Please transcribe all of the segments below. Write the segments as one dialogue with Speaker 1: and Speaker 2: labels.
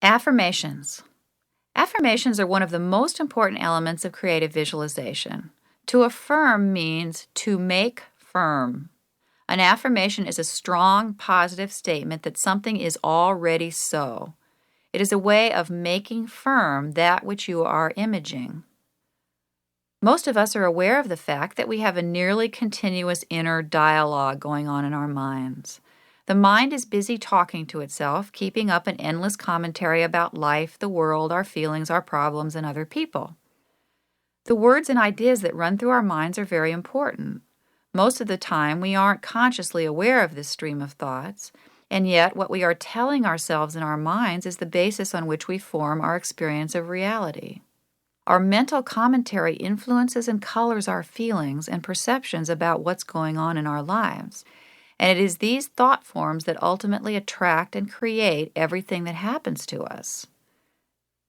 Speaker 1: Affirmations. Affirmations are one of the most important elements of creative visualization. To affirm means to make firm. An affirmation is a strong, positive statement that something is already so. It is a way of making firm that which you are imaging. Most of us are aware of the fact that we have a nearly continuous inner dialogue going on in our minds. The mind is busy talking to itself, keeping up an endless commentary about life, the world, our feelings, our problems, and other people. The words and ideas that run through our minds are very important. Most of the time, we aren't consciously aware of this stream of thoughts, and yet what we are telling ourselves in our minds is the basis on which we form our experience of reality. Our mental commentary influences and colors our feelings and perceptions about what's going on in our lives, and it is these thought forms that ultimately attract and create everything that happens to us.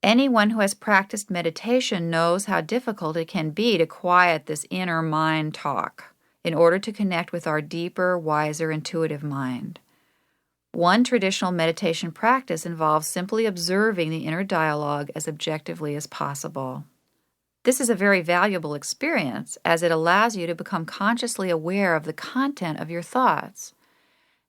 Speaker 1: Anyone who has practiced meditation knows how difficult it can be to quiet this inner mind talk in order to connect with our deeper, wiser, intuitive mind. One traditional meditation practice involves simply observing the inner dialogue as objectively as possible. This is a very valuable experience as it allows you to become consciously aware of the content of your thoughts.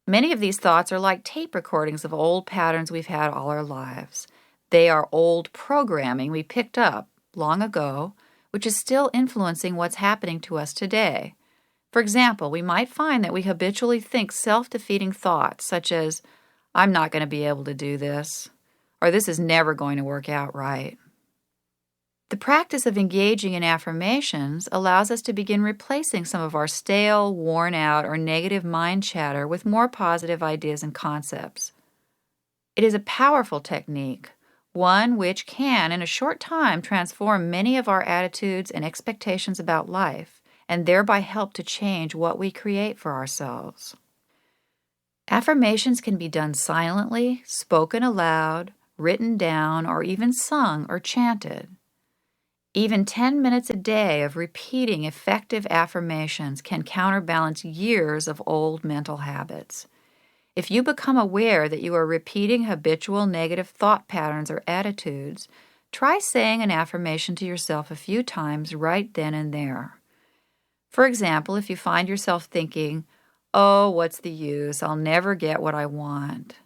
Speaker 1: Many of these thoughts are like tape recordings of old patterns we've had all our lives. They are old programming we picked up long ago, which is still influencing what's happening to us today. For example, we might find that we habitually think self-defeating thoughts such as, "I'm not going to be able to do this," or "this is never going to work out right." The practice of engaging in affirmations allows us to begin replacing some of our stale, worn-out, or negative mind chatter with more positive ideas and concepts. It is a powerful technique, one which can, in a short time, transform many of our attitudes and expectations about life, and thereby help to change what we create for ourselves. Affirmations can be done silently, spoken aloud, written down, or even sung or chanted. Even 10 minutes a day of repeating effective affirmations can counterbalance years of old mental habits. If you become aware that you are repeating habitual negative thought patterns or attitudes, try saying an affirmation to yourself a few times right then and there. For example, if you find yourself thinking, "Oh, what's the use? I'll never get what I want,"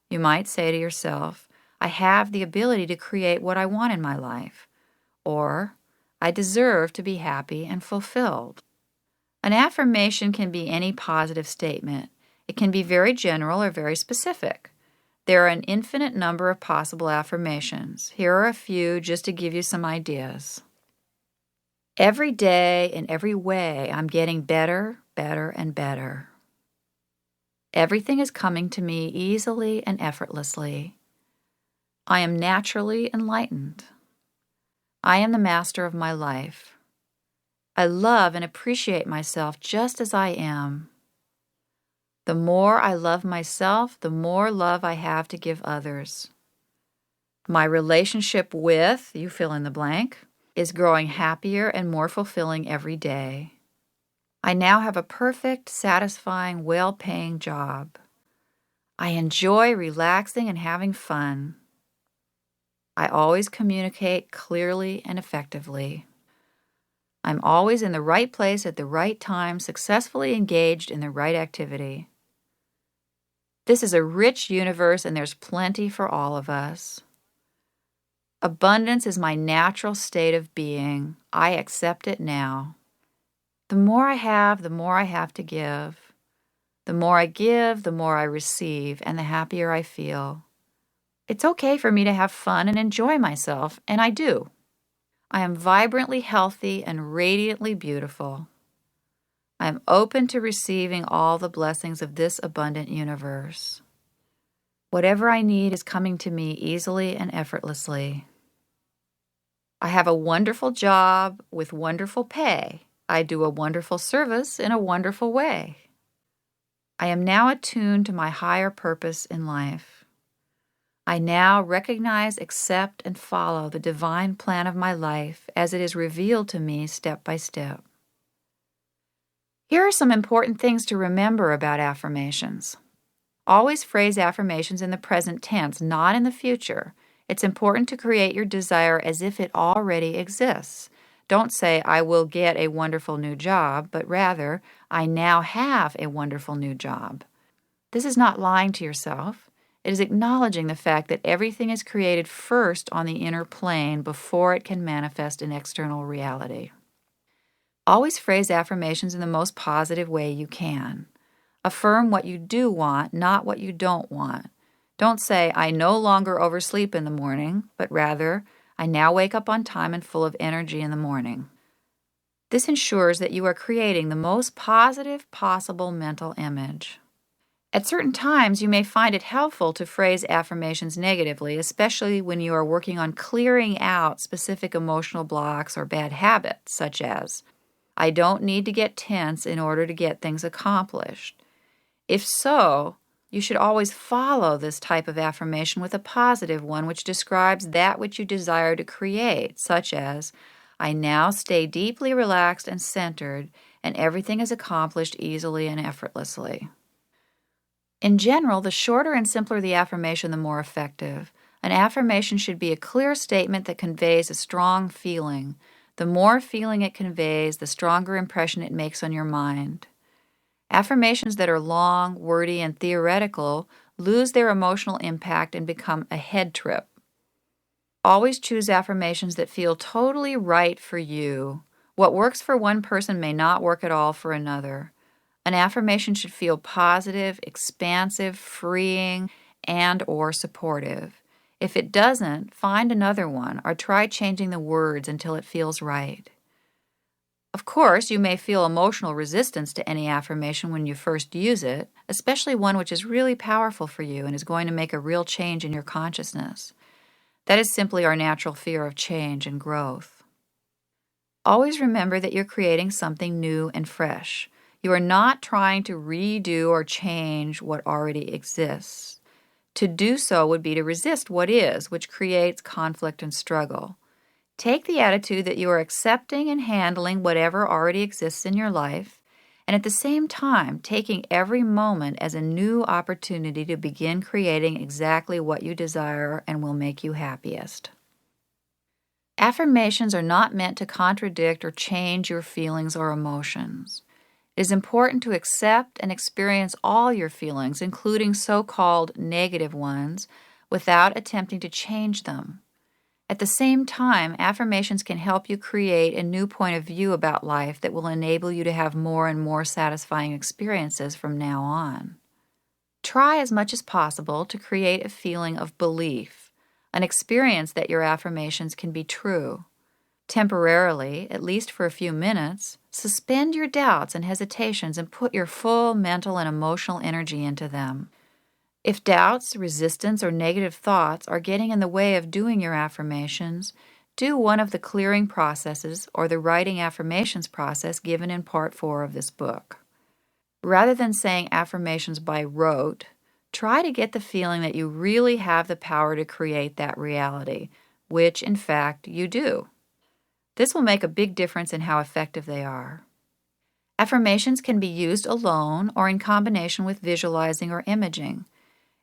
Speaker 1: you might say to yourself, "I have the ability to create what I want in my life," or "I deserve to be happy and fulfilled." An affirmation can be any positive statement. It can be very general or very specific. There are an infinite number of possible affirmations. Here are a few just to give you some ideas. Every day, in every way, I'm getting better, better, and better. Everything is coming to me easily and effortlessly. I am naturally enlightened. I am the master of my life. I love and appreciate myself just as I am. The more I love myself, the more love I have to give others. My relationship with, you fill in the blank, is growing happier and more fulfilling every day. I now have a perfect, satisfying, well-paying job. I enjoy relaxing and having fun. I always communicate clearly and effectively. I'm always in the right place at the right time, successfully engaged in the right activity. This is a rich universe and there's plenty for all of us. Abundance is my natural state of being. I accept it now. The more I have, the more I have to give. The more I give, the more I receive, and the happier I feel. It's okay for me to have fun and enjoy myself, and I do. I am vibrantly healthy and radiantly beautiful. I am open to receiving all the blessings of this abundant universe. Whatever I need is coming to me easily and effortlessly. I have a wonderful job with wonderful pay. I do a wonderful service in a wonderful way. I am now attuned to my higher purpose in life. I now recognize, accept, and follow the divine plan of my life as it is revealed to me step by step. Here are some important things to remember about affirmations. Always phrase affirmations in the present tense, not in the future. It's important to create your desire as if it already exists. Don't say, I will get a wonderful new job, but rather, I now have a wonderful new job. This is not lying to yourself. It is acknowledging the fact that everything is created first on the inner plane before it can manifest in external reality. Always phrase affirmations in the most positive way you can. Affirm what you do want, not what you don't want. Don't say, I no longer oversleep in the morning, but rather, I now wake up on time and full of energy in the morning. This ensures that you are creating the most positive possible mental image. At certain times, you may find it helpful to phrase affirmations negatively, especially when you are working on clearing out specific emotional blocks or bad habits, such as, I don't need to get tense in order to get things accomplished. If so, you should always follow this type of affirmation with a positive one which describes that which you desire to create, such as, I now stay deeply relaxed and centered, and everything is accomplished easily and effortlessly. In general, the shorter and simpler the affirmation, the more effective. An affirmation should be a clear statement that conveys a strong feeling. The more feeling it conveys, the stronger impression it makes on your mind. Affirmations that are long, wordy, and theoretical lose their emotional impact and become a head trip. Always choose affirmations that feel totally right for you. What works for one person may not work at all for another. An affirmation should feel positive, expansive, freeing, and/or supportive. If it doesn't, find another one or try changing the words until it feels right. Of course, you may feel emotional resistance to any affirmation when you first use it, especially one which is really powerful for you and is going to make a real change in your consciousness. That is simply our natural fear of change and growth. Always remember that you're creating something new and fresh. You are not trying to redo or change what already exists. To do so would be to resist what is, which creates conflict and struggle. Take the attitude that you are accepting and handling whatever already exists in your life, and at the same time taking every moment as a new opportunity to begin creating exactly what you desire and will make you happiest. Affirmations are not meant to contradict or change your feelings or emotions. It is important to accept and experience all your feelings, including so-called negative ones, without attempting to change them. At the same time, affirmations can help you create a new point of view about life that will enable you to have more and more satisfying experiences from now on. Try as much as possible to create a feeling of belief, an experience that your affirmations can be true. Temporarily, at least for a few minutes, suspend your doubts and hesitations and put your full mental and emotional energy into them. If doubts, resistance, or negative thoughts are getting in the way of doing your affirmations, do one of the clearing processes or the writing affirmations process given in Part 4 of this book. Rather than saying affirmations by rote, try to get the feeling that you really have the power to create that reality, which, in fact, you do. This will make a big difference in how effective they are. Affirmations can be used alone or in combination with visualizing or imaging.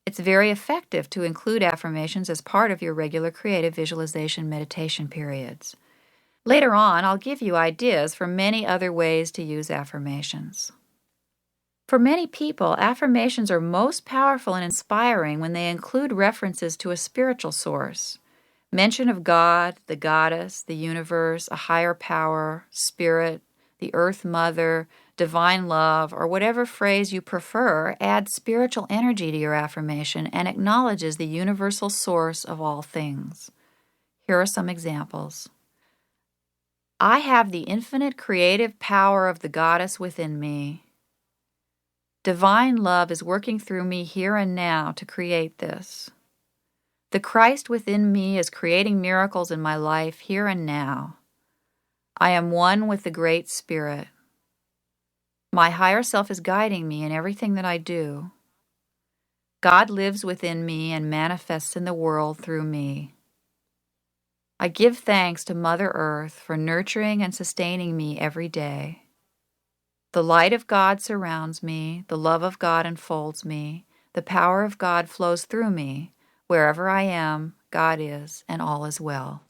Speaker 1: It's very effective to include affirmations as part of your regular creative visualization meditation periods. Later on, I'll give you ideas for many other ways to use affirmations. For many people, affirmations are most powerful and inspiring when they include references to a spiritual source. Mention of God, the goddess, the universe, a higher power, spirit, the earth mother, divine love, or whatever phrase you prefer adds spiritual energy to your affirmation and acknowledges the universal source of all things. Here are some examples. I have the infinite creative power of the goddess within me. Divine love is working through me here and now to create this. The Christ within me is creating miracles in my life here and now. I am one with the Great Spirit. My higher self is guiding me in everything that I do. God lives within me and manifests in the world through me. I give thanks to Mother Earth for nurturing and sustaining me every day. The light of God surrounds me, the love of God enfolds me, the power of God flows through me, wherever I am, God is, and all is well.